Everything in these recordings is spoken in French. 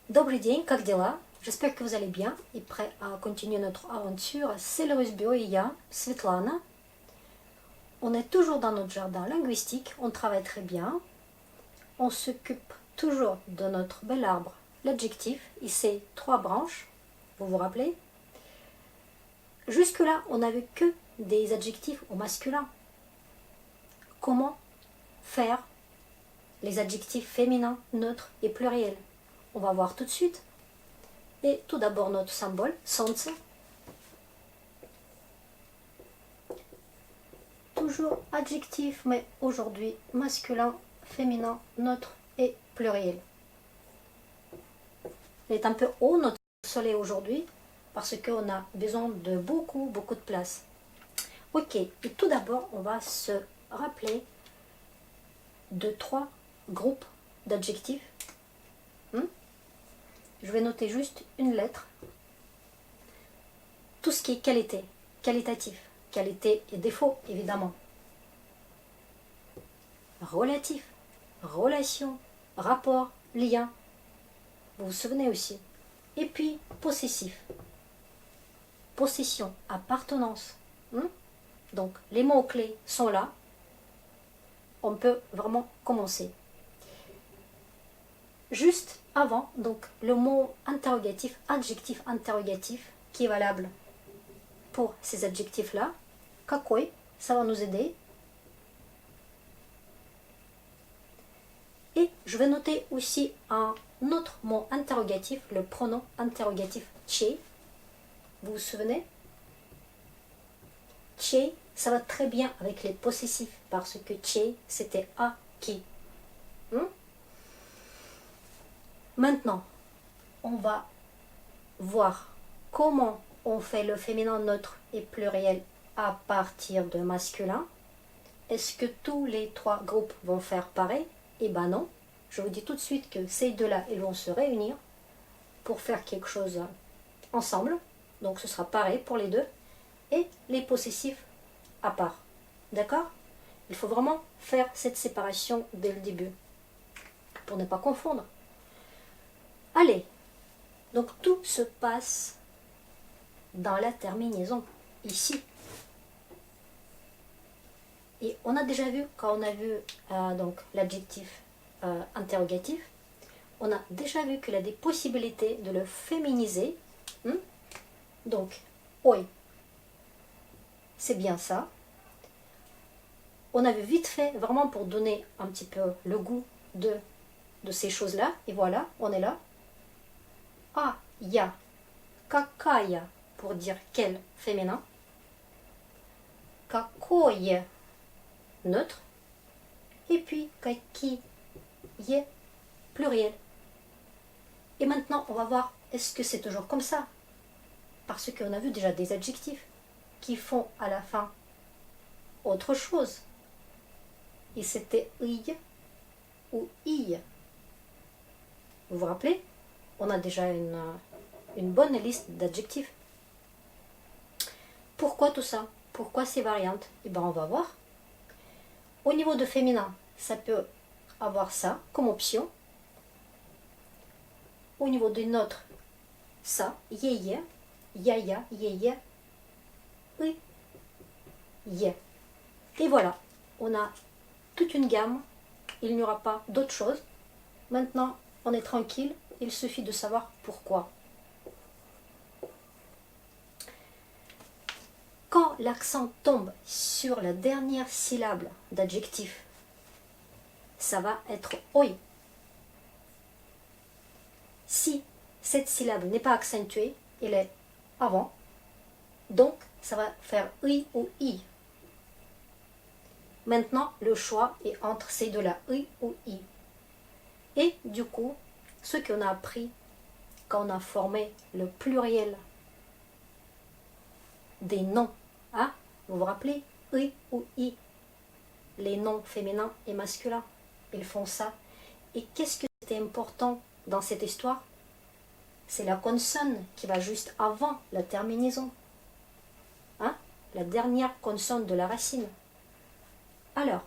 Добрый день, как дела? J'espère que vous allez bien et prêts à continuer notre aventure. C'est le Rusbio et я, Svetlana. On est toujours dans notre jardin linguistique, on travaille très bien. On s'occupe toujours de notre bel arbre, l'adjectif, et ses 3 branches, vous vous rappelez? Jusque-là, on n'avait que des adjectifs au masculin. Comment faire les adjectifs féminins, neutres et pluriels? On va voir tout de suite. Et tout d'abord notre symbole, солнце. Toujours adjectif, mais aujourd'hui masculin, féminin, neutre et pluriel. Il est un peu haut notre soleil aujourd'hui parce qu'on a besoin de beaucoup de place. Ok, et tout d'abord on va se rappeler de 3 groupes d'adjectifs. Je vais noter juste une lettre. Tout ce qui est qualité, qualitatif, qualité et défaut évidemment. Relatif, relation, rapport, lien. Vous vous souvenez aussi. Et puis possessif, possession, appartenance. Donc les mots-clés sont là. On peut vraiment commencer. Juste avant, donc le mot interrogatif, adjectif interrogatif, qui est valable pour ces adjectifs-là. Какой, ça va nous aider. Et je vais noter aussi un autre mot interrogatif, le pronom interrogatif чей. Vous vous souvenez? Чей, ça va très bien avec les possessifs parce que чей, c'était à qui. Maintenant, on va voir comment on fait le féminin neutre et pluriel à partir de masculin. Est-ce que tous les 3 groupes vont faire pareil? Eh ben non. Je vous dis tout de suite que ces deux-là, ils vont se réunir pour faire quelque chose ensemble. Donc ce sera pareil pour les deux. Et les possessifs à part. D'accord? Il faut vraiment faire cette séparation dès le début pour ne pas confondre. Allez, donc tout se passe dans la terminaison, ici. Et on a déjà vu, quand on a vu donc l'adjectif interrogatif, on a déjà vu qu'il a des possibilités de le féminiser. Donc, oi, c'est bien ça. On a vu vite fait, vraiment pour donner un petit peu le goût de ces choses-là. Et voilà, on est là. Ah, ya, какая, pour dire quel, féminin. Какое, neutre. Et puis, какие, pluriel. Et maintenant, on va voir, est-ce que c'est toujours comme ça? Parce qu'on a vu déjà des adjectifs qui font à la fin autre chose. Et c'était ï ou ille. Vous vous rappelez? On a déjà une bonne liste d'adjectifs. Pourquoi tout ça? Pourquoi ces variantes? Eh bien, on va voir. Au niveau de féminin, ça peut avoir ça comme option. Au niveau des neutres, ça, yeye, yaya, yeye, oui, ye. Et voilà, on a toute une gamme. Il n'y aura pas d'autre chose. Maintenant, on est tranquille. Il suffit de savoir pourquoi. Quand l'accent tombe sur la dernière syllabe d'adjectif, ça va être oi. Si cette syllabe n'est pas accentuée, elle est avant, donc ça va faire i ou i. Maintenant, le choix est entre ces deux-là, i ou i. Et du coup, ce qu'on a appris quand on a formé le pluriel des noms, vous vous rappelez, i ou i, les noms féminins et masculins, ils font ça. Et qu'est-ce que c'était important dans cette histoire? C'est la consonne qui va juste avant la terminaison, la dernière consonne de la racine. Alors,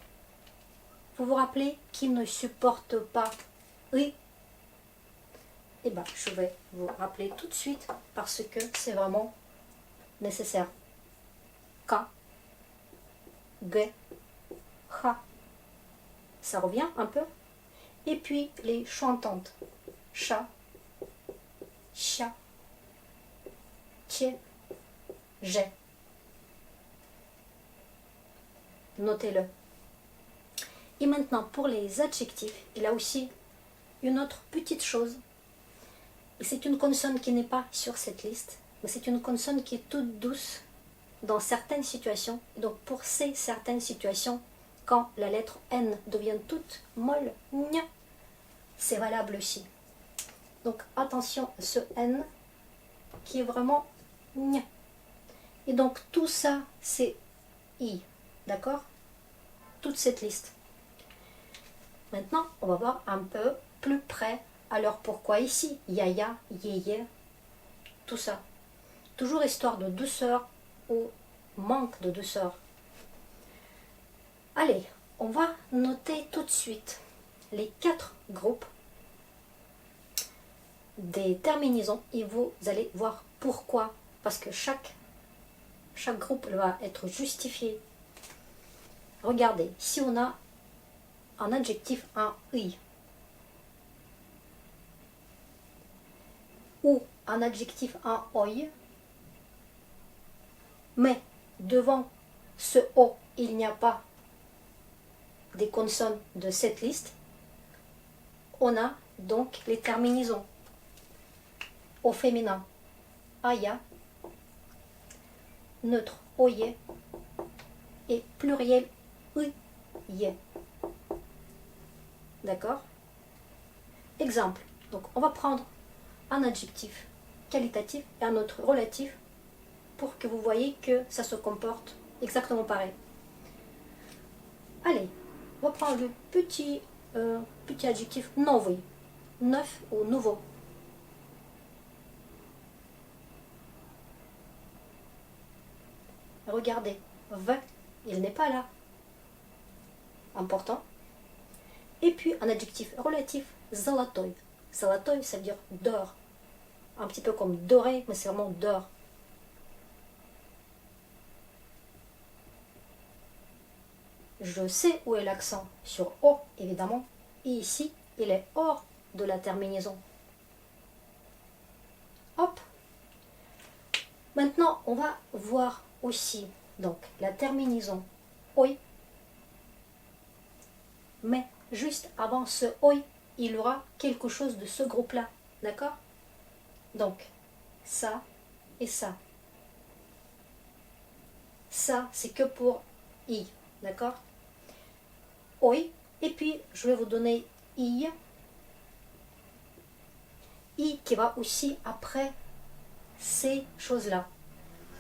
vous vous rappelez qu'il ne supporte pas i? eh ben, je vais vous rappeler tout de suite parce que c'est vraiment nécessaire. Ka, ge, ha. Ça revient un peu. Et puis les chantantes. Cha, cha, tché, j'ai. Notez-le. Et maintenant, pour les adjectifs, il y a aussi une autre petite chose. Et c'est une consonne qui n'est pas sur cette liste, mais c'est une consonne qui est toute douce dans certaines situations. Donc pour ces certaines situations, quand la lettre N devient toute molle, gna, c'est valable aussi. Donc attention à ce N qui est vraiment gna. Et donc tout ça, c'est I. D'accord? Toute cette liste. Maintenant, on va voir un peu plus près. Alors pourquoi ici? Yaya, yéyé, tout ça. Toujours histoire de douceur ou manque de douceur. Allez, on va noter tout de suite les 4 groupes des terminaisons et vous allez voir pourquoi. Parce que chaque groupe va être justifié. Regardez, si on a un adjectif, un i, ou un adjectif, un oi, mais devant ce o, il n'y a pas des consonnes de cette liste, on a donc les terminaisons au féminin aya, neutre oye et pluriel uye. D'accord? Exemple. Donc on va prendre un adjectif qualitatif et un autre relatif pour que vous voyez que ça se comporte exactement pareil. Allez, on va prendre le petit adjectif novi, neuf ou nouveau. Regardez, v, il n'est pas là. Important. Et puis un adjectif relatif, zolotoy. Zolotoy, ça veut dire d'or. Un petit peu comme doré, mais c'est vraiment d'or. Je sais où est l'accent sur O, évidemment. Et ici, il est hors de la terminaison. Hop. Maintenant, on va voir aussi donc la terminaison oi. Mais juste avant ce oi, il y aura quelque chose de ce groupe-là. D'accord? Donc, ça et ça. Ça, c'est que pour i. D'accord? Oi. Et puis, je vais vous donner i. I qui va aussi après ces choses-là.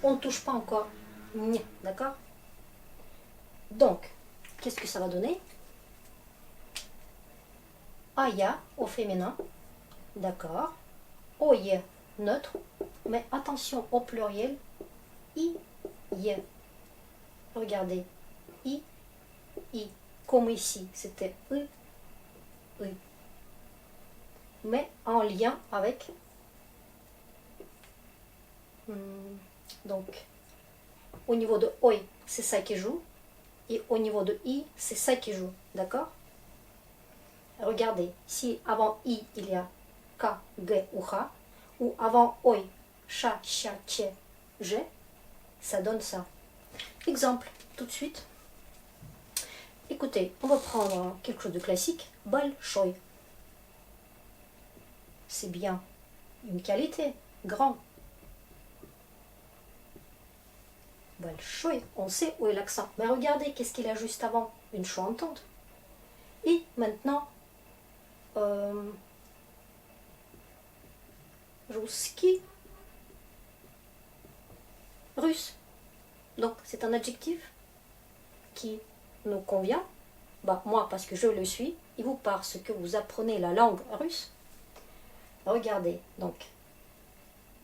On ne touche pas encore. D'accord? Donc, qu'est-ce que ça va donner? Aya au féminin. D'accord? Oye neutre. Mais attention au pluriel. I, ye. Regardez. I, i. Comme ici, c'était u, u. Mais en lien avec. Donc, au niveau de oi, c'est ça qui joue. Et au niveau de i, c'est ça qui joue. D'accord? Regardez, si avant i, il y a ka, ge ou ha, ou avant oi, cha, cha, tche, je, ça donne ça. Exemple, tout de suite. Écoutez, on va prendre quelque chose de classique. Большой. C'est bien une qualité. Grand. Большой. On sait où est l'accent. Mais regardez, qu'est-ce qu'il y a juste avant? Une chantante. Et maintenant, русский, russe. Donc, c'est un adjectif qui nous convient. Bah, moi, parce que je le suis, et vous, parce que vous apprenez la langue russe. Regardez, donc,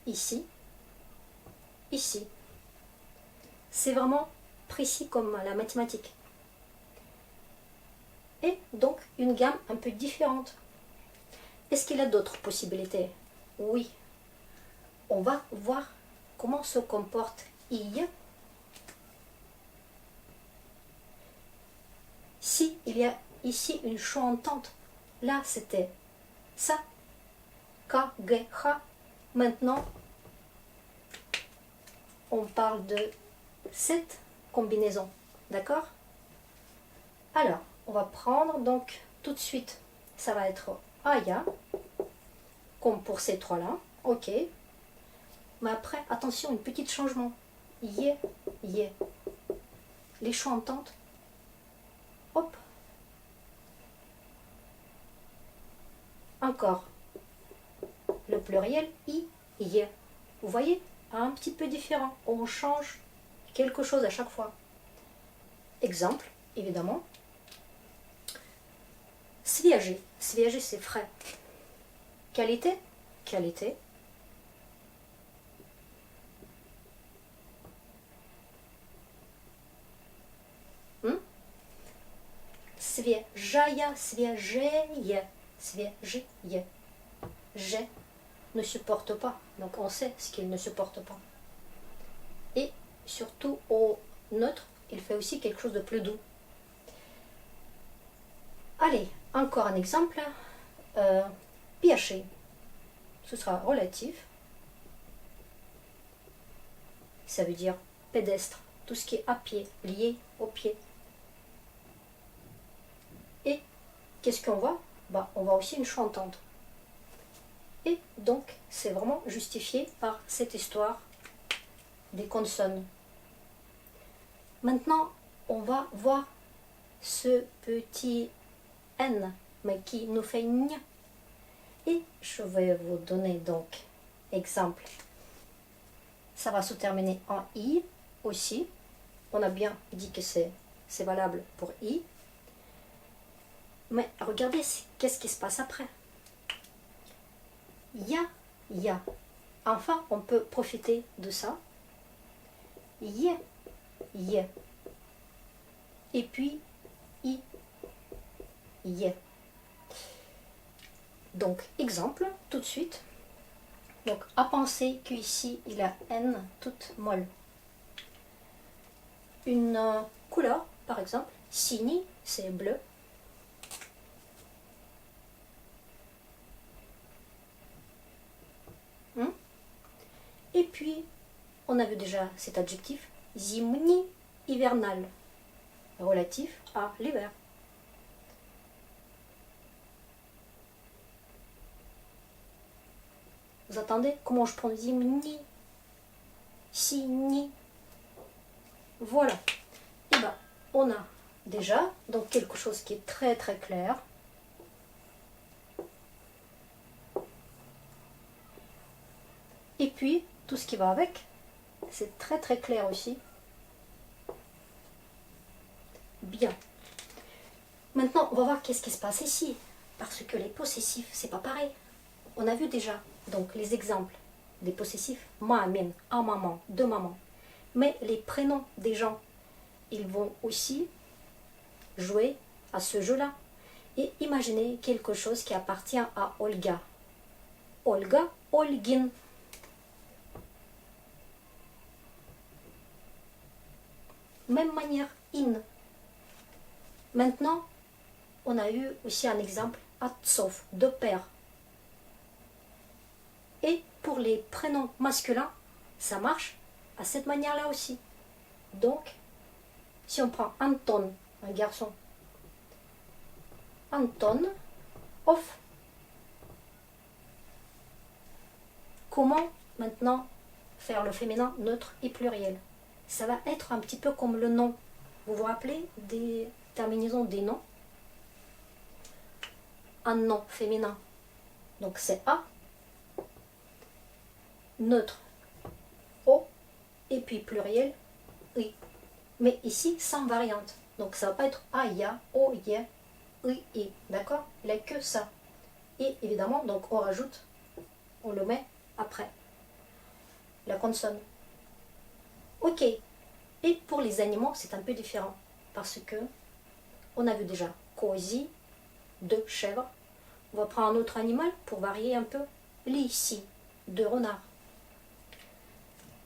ici, ici. C'est vraiment précis comme la mathématique. Et donc, une gamme un peu différente. Est-ce qu'il y a d'autres possibilités? Oui. On va voir comment se comporte I. Si il y a ici une chantante, là c'était ça, ka, ge, ha. Maintenant, on parle de cette combinaison, d'accord? Alors, on va prendre donc tout de suite, ça va être aya, comme pour ces trois-là, ok. Mais après, attention, un petit changement. Ye, ye. Les chantantes, hop. Encore. Le pluriel, i, ye. Vous voyez, un petit peu différent. On change quelque chose à chaque fois. Exemple, évidemment. Свежий. Свежий, c'est frais. Qualité. Qualité. Свежая, свежее, свежее. Je ne supporte pas. Donc on sait ce qu'il ne supporte pas. Et surtout au neutre, il fait aussi quelque chose de plus doux. Allez, encore un exemple. Пеший. Ce sera relatif. Ça veut dire pédestre. Tout ce qui est à pied, lié au pied. Et qu'est-ce qu'on voit? On voit aussi une chantante. Et donc, c'est vraiment justifié par cette histoire des consonnes. Maintenant, on va voir ce petit N, mais qui nous fait ñ. Et je vais vous donner donc exemple. Ça va se terminer en I aussi. On a bien dit que c'est valable pour I. Mais regardez, qu'est-ce qui se passe après? Ya, ya. Enfin, on peut profiter de ça. Ye, ye. Et puis, I, ye. Donc, exemple, tout de suite. Donc, à penser qu'ici, il a N toute molle. Une couleur, par exemple, sini, c'est bleu. Et puis, on a vu déjà cet adjectif, zimni, hivernal, relatif à l'hiver. Vous attendez comment je prends zimni, sini. Voilà. Et bien, on a déjà donc quelque chose qui est très très clair. Et puis, tout ce qui va avec, c'est très très clair aussi. Bien. Maintenant, on va voir qu'est-ce qui se passe ici. Parce que les possessifs, c'est pas pareil. On a vu déjà donc les exemples des possessifs. Ma, min, un maman, deux mamans. Mais les prénoms des gens, ils vont aussi jouer à ce jeu-là. Et imaginez quelque chose qui appartient à Olga. Olga, Olgin. Même manière, in. Maintenant, on a eu aussi un exemple, atsov, de père. Et pour les prénoms masculins, ça marche à cette manière-là aussi. Donc, si on prend Anton, un garçon, Anton, off. Comment maintenant faire le féminin neutre et pluriel? Ça va être un petit peu comme le nom. Vous vous rappelez des terminaisons des noms? Un nom féminin, donc c'est A, neutre O, et puis pluriel I. Mais ici, sans variante. Donc ça ne va pas être Aya, O, Ye, I, I. D'accord? Il n'y a que ça. Et évidemment, donc on rajoute, on le met après la consonne. Ok. Et pour les animaux, c'est un peu différent. Parce que on a vu déjà kozi, deux chèvres, On va prendre un autre animal pour varier un peu. L'ici, de renard.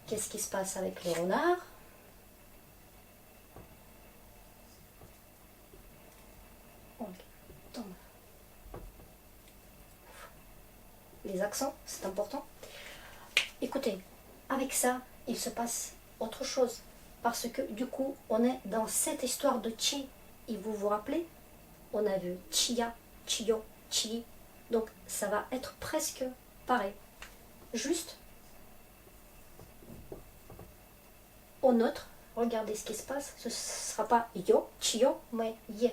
Qu'est-ce qui se passe avec le renard? Les accents, c'est important. Écoutez, avec ça, il se passe autre chose. Parce que du coup, on est dans cette histoire de chi. Et vous vous rappelez, on a vu chia, chio, chi. Donc ça va être presque pareil. Juste au neutre, regardez ce qui se passe. Ce ne sera pas yo, chio, mais ye.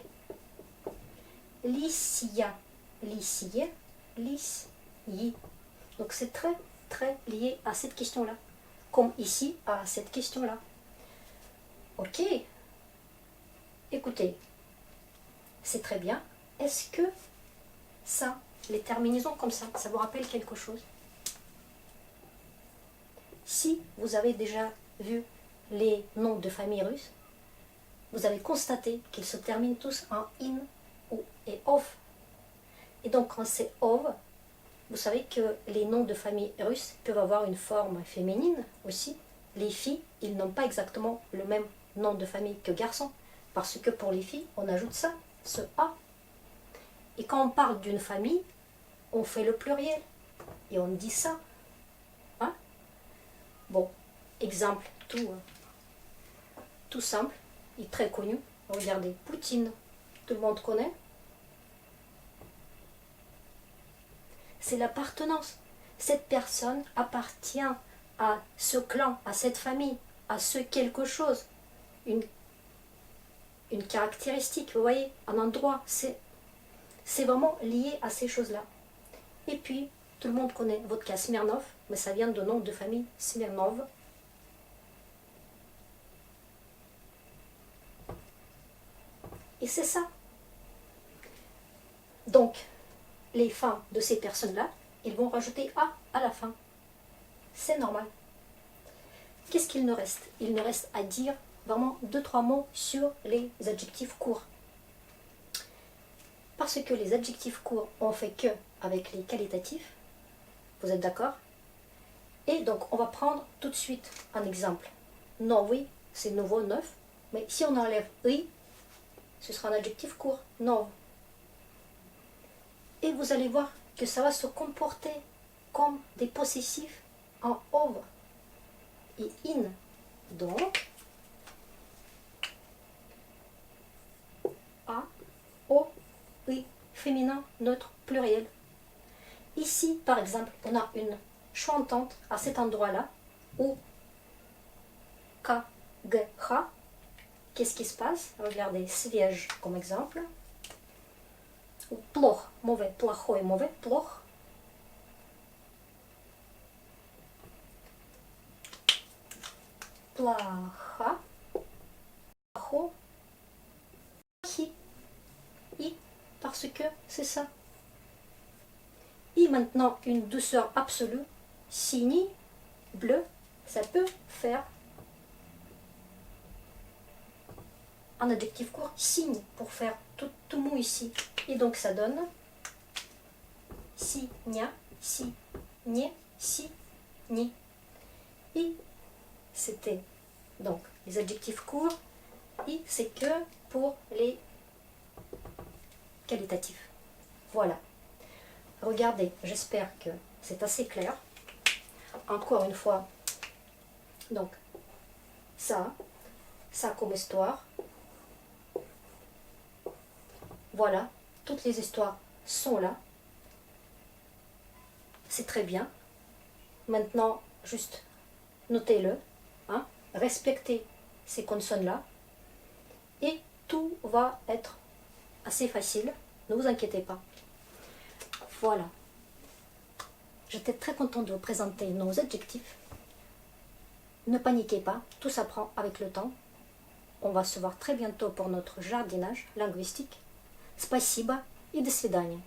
Licia, licie, lis, yi. Donc c'est très très lié à cette question-là. Comme ici à cette question-là. Ok. Écoutez, c'est très bien. Est-ce que ça, les terminaisons comme ça vous rappelle quelque chose? Si vous avez déjà vu les noms de famille russes, vous avez constaté qu'ils se terminent tous en in ou et ov. Et donc quand c'est ov, vous savez que les noms de famille russes peuvent avoir une forme féminine aussi. Les filles, ils n'ont pas exactement le même nom de famille que garçons. Parce que pour les filles, on ajoute ça, ce A. Et quand on parle d'une famille, on fait le pluriel. Et on dit ça. Hein? Bon, exemple tout simple et très connu. Regardez, Poutine. Tout le monde connaît. C'est l'appartenance. Cette personne appartient à ce clan, à cette famille, à ce quelque chose. Une caractéristique, vous voyez, un endroit. C'est vraiment lié à ces choses-là. Et puis, tout le monde connaît vodka Smirnov, mais ça vient de nom de famille Smirnov. Et c'est ça. Donc, les fins de ces personnes-là, ils vont rajouter A à la fin. C'est normal. Qu'est-ce qu'il nous reste? Il nous reste à dire vraiment 2-3 mots sur les adjectifs courts. Parce que les adjectifs courts, on fait que avec les qualitatifs. Vous êtes d'accord? Et donc, on va prendre tout de suite un exemple. Non, oui, c'est nouveau, neuf. Mais si on enlève oui, ce sera un adjectif court. Non. Et vous allez voir que ça va se comporter comme des possessifs en ov et in. Donc, a, o, i, féminin, neutre, pluriel. Ici, par exemple, on a une chantante à cet endroit-là, où ka, ge, ha. Qu'est-ce qui se passe? Regardez, свеж comme exemple. Ou плох, mauvais, плохой, mauvais, плох. Плаха, плохо, плохи. И, parce que c'est ça. Et maintenant, une douceur absolue. Sini, bleu, ça peut faire un adjectif court, signe, pour faire tout mot ici. Et donc ça donne si, nia, si, nie, si, ni. Et c'était donc les adjectifs courts. Et c'est que pour les qualitatifs. Voilà. Regardez, j'espère que c'est assez clair. Encore une fois, donc ça comme histoire. Voilà, toutes les histoires sont là. C'est très bien. Maintenant, juste notez-le, hein, respectez ces consonnes-là. Et tout va être assez facile. Ne vous inquiétez pas. Voilà. J'étais très contente de vous présenter nos adjectifs. Ne paniquez pas, tout s'apprend avec le temps. On va se voir très bientôt pour notre jardinage linguistique. Спасибо и до свидания.